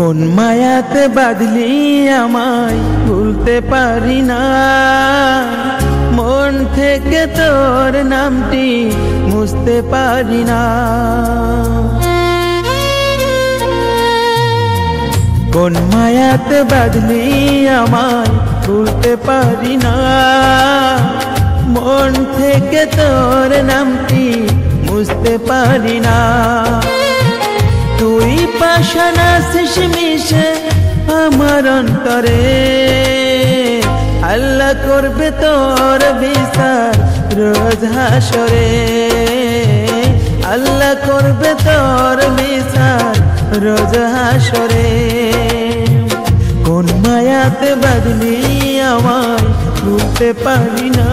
কোন মায়াতে বাঁধলি আমায় ভুলতে পারি না, মন থেকে তোর নামটি মুছতে পারি না। কোন মায়াতে বাঁধলি আমায় ভুলতে পারি না, মন থেকে তোর নামটি মুছতে পারি না। তুই পাশান আছিস মিশে আমার অন্তরে, আল্লাহ করবে তোর বিচার রোজ হাসরে, আল্লাহ করবে তোর বিচার রোজ হাসরে। কোন মায়াতে বাঁধলি আমায় ভুলতে পারি না,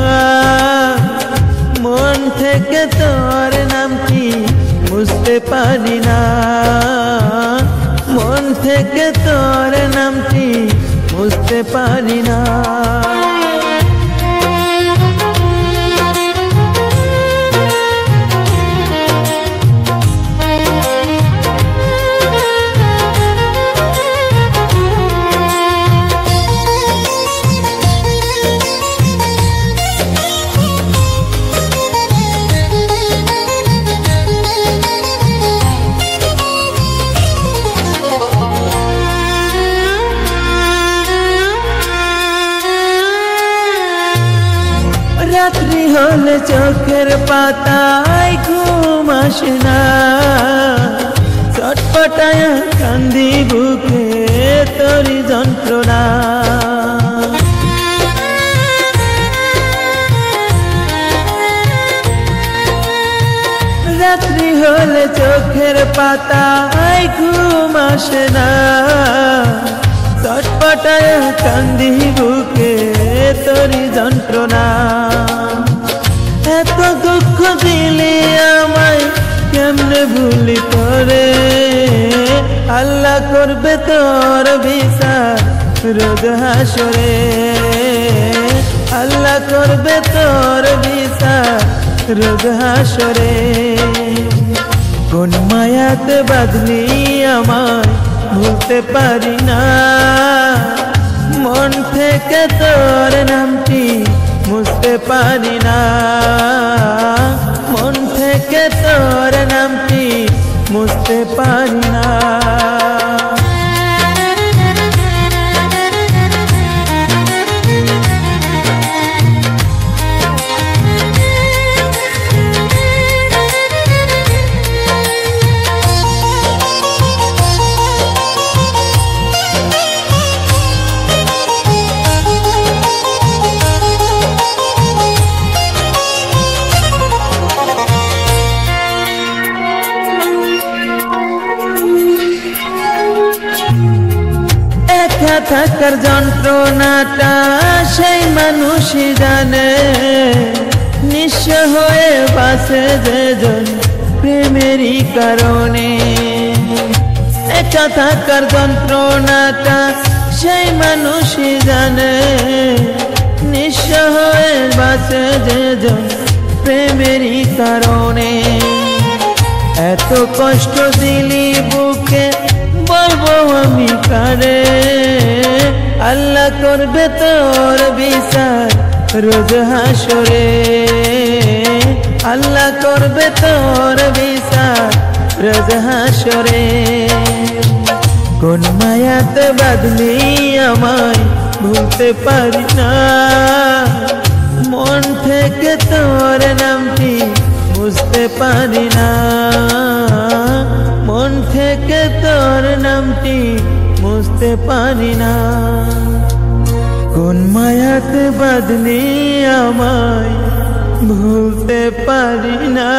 মন থেকে তোর নামটি বুঝতে পারি না, মন থেকে তোর নামটি বুঝতে পারি না। রাত্রি হলে চোখের পাতায় ঘুম আসে না, চটপটায় কান্দি বুকে তোরি যন্ত্রণা। রাত্রি হলে চোখের পাতায় ঘুম আসে না, চটপটায় কান্দি বুকে তোরি যন্ত্রণা। এত দুঃখ দিলি আমায় কেমনে ভুলি তোরে, আল্লাহ করবে তোর বিচার রোজ হাসরে, আল্লাহ করবে তোর বিচার রোজ হাসরে। কোন মায়াতে বাঁধলি আমায় ভুলতে পারি না, মন থেকে তোর নামটি মুছতে পারি না, মন থেকে তোর নামটি মুছতে পারি না। থাকার যন্ত্রণাটা সেই মানুষই জানে, নিঃস্ব হয়ে বাঁচে যেজন প্রেমেরই কারণে। একা থাকার যন্ত্রণাটা সেই মানুষই জানে, নিঃস্ব হয়ে বাঁচে যেজন প্রেমেরই কারণে। এত কষ্ট দিলি বুকে বলবো আমি কারে, আল্লাহ করবে তোর বিচার রোজ হাসরে, আল্লাহ করবে তোর বিচার রোজ হাসরে। কোন মায়াতে বাঁধলি আমায় ভুলতে পারি না, মন থেকে তোর নামটি বুঝতে পারি না, মন থেকে তোর নামটি বুঝতে পারি না। কোন মায়াতে বাঁধলি আমায় ভুলতে পারি না,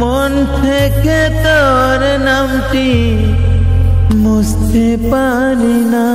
মন থেকে তোর নামটি মুছতে পারি না।